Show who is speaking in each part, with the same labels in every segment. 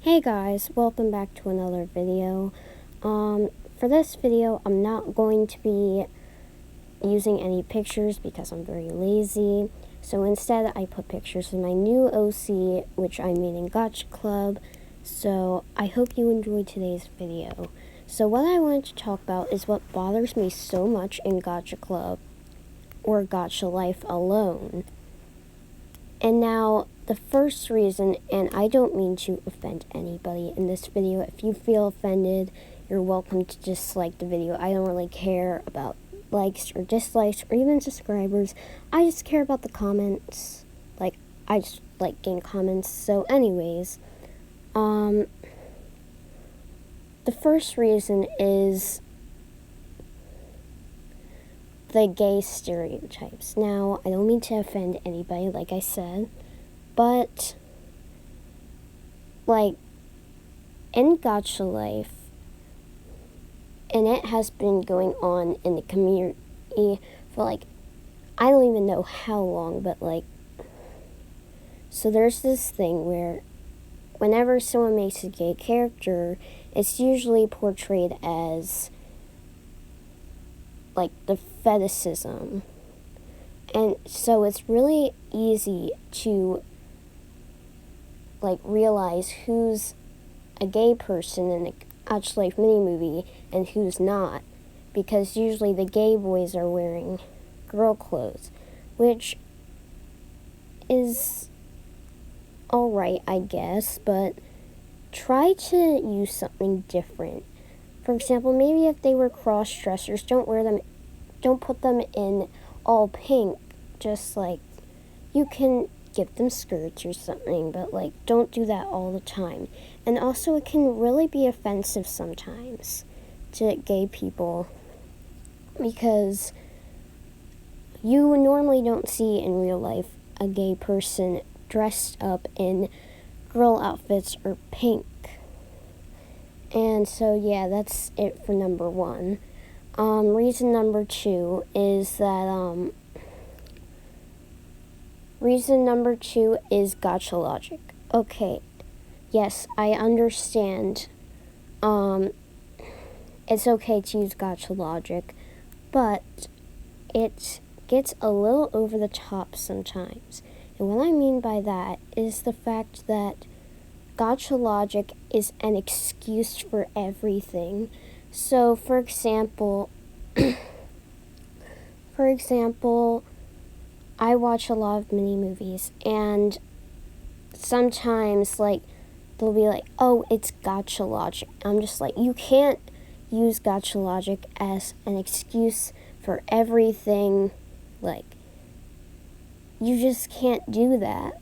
Speaker 1: Hey guys, welcome back to another video. For this video, I'm not going to be using any pictures because I'm very lazy. So instead, I put pictures of my new OC, which I made in Gacha Club. So I hope you enjoyed today's video. So what I wanted to talk about is what bothers me so much in Gacha Club, or Gacha life alone. And now, the first reason, and I don't mean to offend anybody in this video. If you feel offended, you're welcome to dislike the video. I don't really care about likes or dislikes or even subscribers. I just care about the comments. I just like getting comments. So anyways, the first reason is the gay stereotypes. Now, I don't mean to offend anybody, like I said, but, in Gacha life, and it has been going on in the community for, I don't even know how long, but, so there's this thing where whenever someone makes a gay character, it's usually portrayed as the fetishism. And so it's really easy to realize who's a gay person in a Gacha Life mini movie and who's not, because usually the gay boys are wearing girl clothes, which is alright, I guess, but try to use something different. For example, maybe if they were cross-dressers, don't put them in all pink. Just you can give them skirts or something, but don't do that all the time. And also, it can really be offensive sometimes to gay people, because you normally don't see in real life a gay person dressed up in girl outfits or pink. And so, yeah, that's it for number one. Reason number two is that, Gacha logic. Okay, yes, I understand, it's okay to use Gacha logic, but it gets a little over the top sometimes. And what I mean by that is the fact that Gacha logic is an excuse for everything. So, for example, I watch a lot of mini movies, and sometimes, they'll be oh, it's Gacha logic. I'm just you can't use Gacha logic as an excuse for everything. You just can't do that.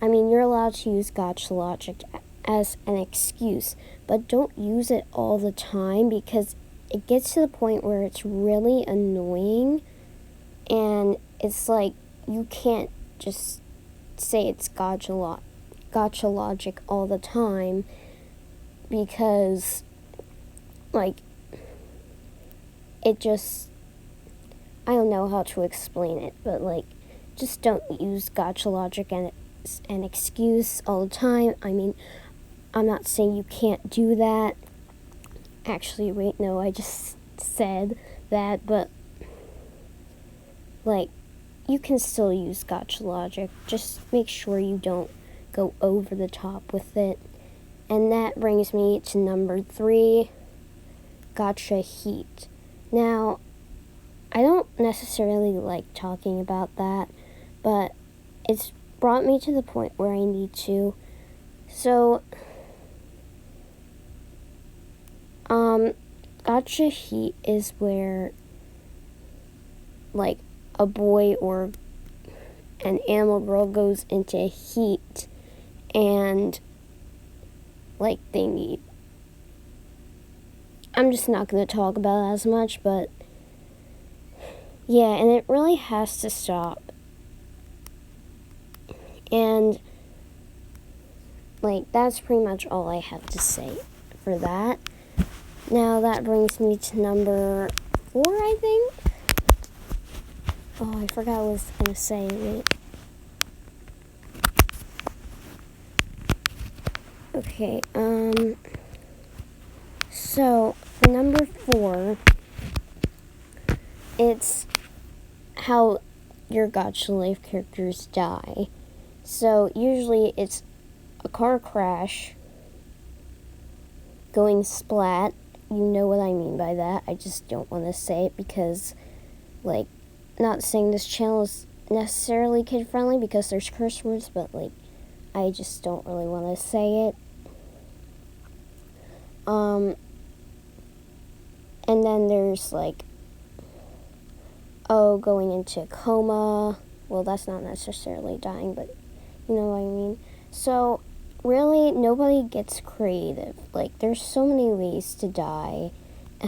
Speaker 1: You're allowed to use Gacha logic as an excuse, but don't use it all the time, because it gets to the point where it's really annoying, and it's you can't just say it's Gacha logic all the time, because it just, I don't know how to explain it, but just don't use Gacha logic and it's an excuse all the time. I'm not saying you can't do that. Actually, wait, no, I just said that, but you can still use Gacha logic. Just make sure you don't go over the top with it. And that brings me to number three, Gacha heat. Now, I don't necessarily like talking about that, but it's brought me to the point where I need to. So, Gacha heat is where, a boy or an animal girl goes into heat, and, they need. I'm just not going to talk about it as much, but, yeah, and it really has to stop. And, that's pretty much all I have to say for that. Now, that brings me to number 4, I think. Oh, I forgot what I was going to say. Wait. Okay, so for number 4, it's how your Gacha Life characters die. So usually it's a car crash, going splat. You know what I mean by that. I just don't want to say it because, like, not saying this channel is necessarily kid friendly because there's curse words, but like, I just don't really want to say it. And then there's like, going into a coma. Well, that's not necessarily dying, but you know what I mean. So really, nobody gets creative. Like, there's so many ways to die.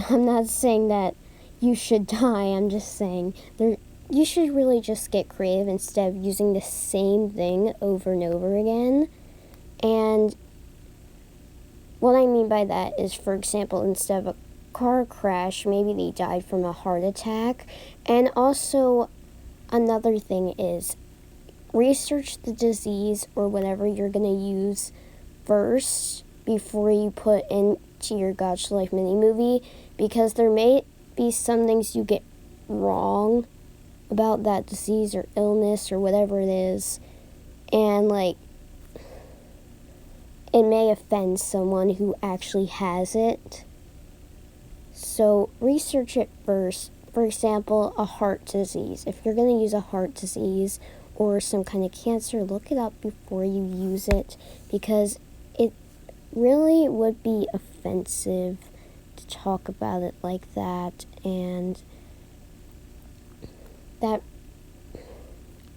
Speaker 1: I'm not saying that you should die. I'm just saying you should really just get creative instead of using the same thing over and over again. And what I mean by that is, for example, instead of a car crash, maybe they died from a heart attack. And also, another thing is, research the disease or whatever you're going to use first before you put into your Gacha Life mini movie, because there may be some things you get wrong about that disease or illness or whatever it is, and like, it may offend someone who actually has it. So research it first. For example, a heart disease. If you're going to use a heart disease or some kind of cancer, look it up before you use it, because it really would be offensive to talk about it like that. And that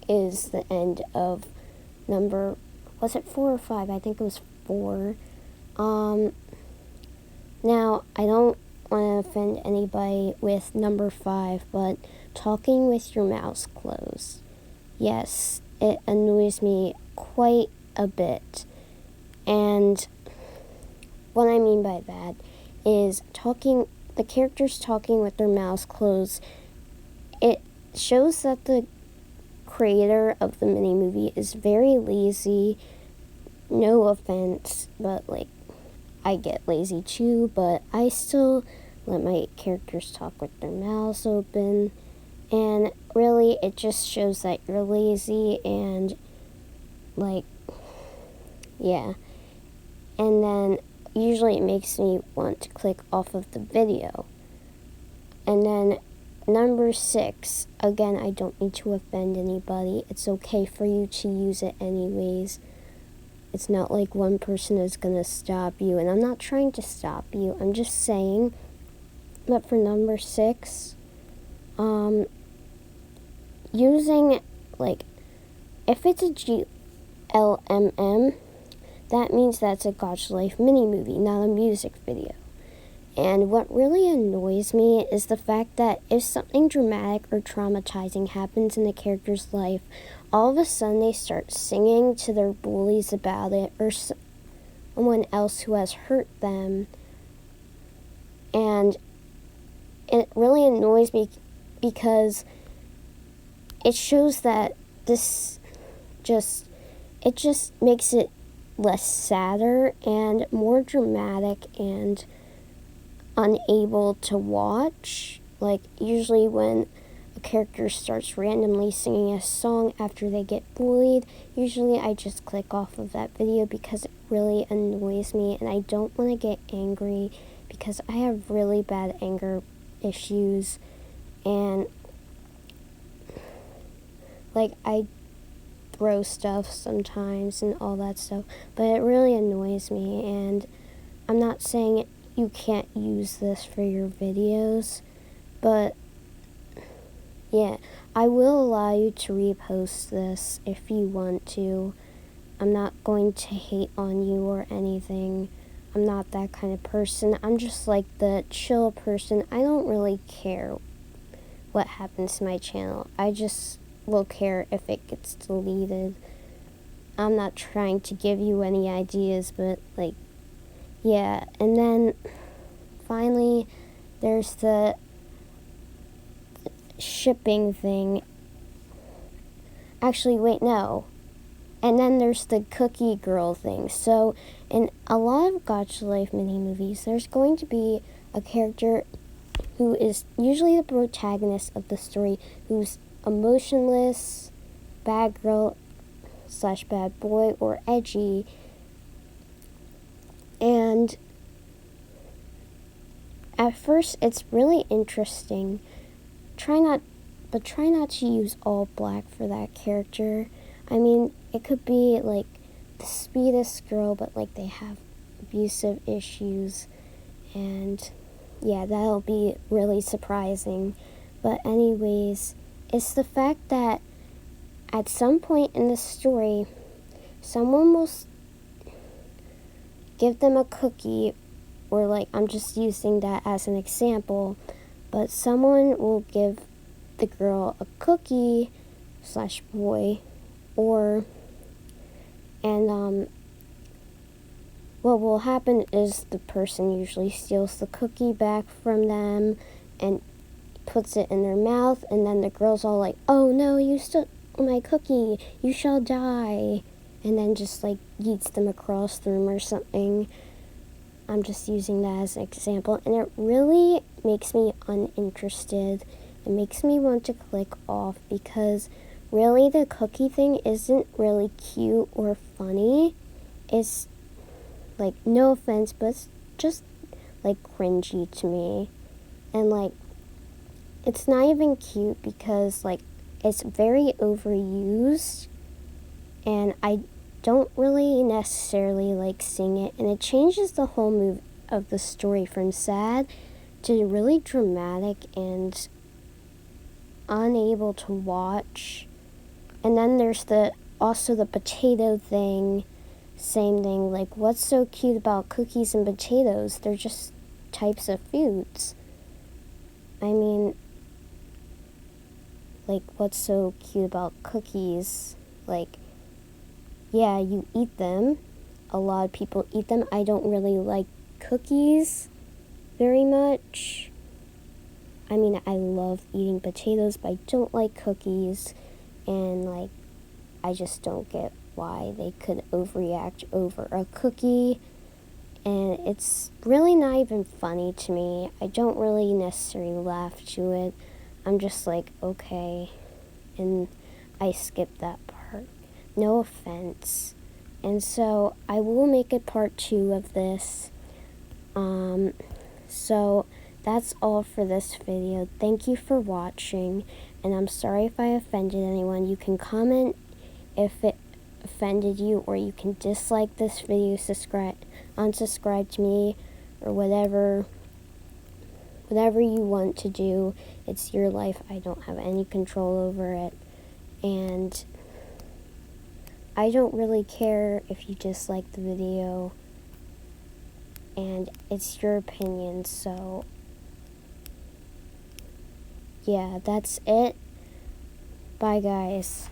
Speaker 1: is the end of number, was it 4 or 5? I think it was 4. Now, I don't want to offend anybody with number 5, but talking with your mouth closed. Yes, it annoys me quite a bit. And what I mean by that is the characters talking with their mouths closed. It shows that the creator of the mini movie is very lazy. No offense, but like, I get lazy too, but I still let my characters talk with their mouths open. And really, it just shows that you're lazy and, like, yeah. And then, usually it makes me want to click off of the video. And then, number 6, again, I don't need to offend anybody. It's okay for you to use it anyways. It's not like one person is going to stop you, and I'm not trying to stop you. I'm just saying that for number 6, using, like, if it's a GLMM, that means that's a Gacha Life mini movie, not a music video. And what really annoys me is the fact that if something dramatic or traumatizing happens in the character's life, all of a sudden they start singing to their bullies about it, or someone else who has hurt them. And it really annoys me because it shows that it just makes it less sadder and more dramatic and unable to watch. Like, usually when a character starts randomly singing a song after they get bullied, usually I just click off of that video because it really annoys me, and I don't want to get angry because I have really bad anger issues, and like, I throw stuff sometimes and all that stuff, but it really annoys me. And I'm not saying you can't use this for your videos, but yeah, I will allow you to repost this if you want to. I'm not going to hate on you or anything. I'm not that kind of person. I'm just like the chill person. I don't really care what happens to my channel. I just will care if it gets deleted. I'm not trying to give you any ideas, but like, yeah. And then finally, there's the shipping thing. Actually, wait, no. And then there's the cookie girl thing. So in a lot of Gacha Life mini movies, there's going to be a character who is usually the protagonist of the story, who's emotionless, bad girl / bad boy, or edgy. And at first it's really interesting. Try not to use all black for that character. I mean, it could be like the sweetest girl, but like they have abusive issues, and yeah, that'll be really surprising. But anyways, it's the fact that at some point in the story, someone will give them a cookie, or like, I'm just using that as an example, but someone will give the girl a cookie / boy, and what will happen is the person usually steals the cookie back from them and puts it in their mouth, and then the girl's all like, "Oh no, you stole my cookie, you shall die," and then just like yeets them across the room or something. I'm just using that as an example, and it really makes me uninterested. It makes me want to click off, because really the cookie thing isn't really cute or funny. It's like, no offense, but it's just like cringy to me. And like, it's not even cute because like it's very overused, and I don't really necessarily like seeing it, and it changes the whole mood of the story from sad to really dramatic and unable to watch. And then there's also the potato thing. Same thing, like, what's so cute about cookies and potatoes? They're just types of foods. I mean, like, what's so cute about cookies? Like, yeah, you eat them. A lot of people eat them. I don't really like cookies very much. I mean, I love eating potatoes, but I don't like cookies. And like, I just don't get why they could overreact over a cookie. And it's really not even funny to me. I don't really necessarily laugh to it. I'm just like, okay. And I skip that part. No offense. And so I will make a part 2 of this. So that's all for this video. Thank you for watching, and I'm sorry if I offended anyone. You can comment if it offended you, or you can dislike this video, unsubscribe to me, or whatever you want to do. It's your life. I don't have any control over it, and I don't really care if you dislike the video, and it's your opinion. So yeah, that's it. Bye guys.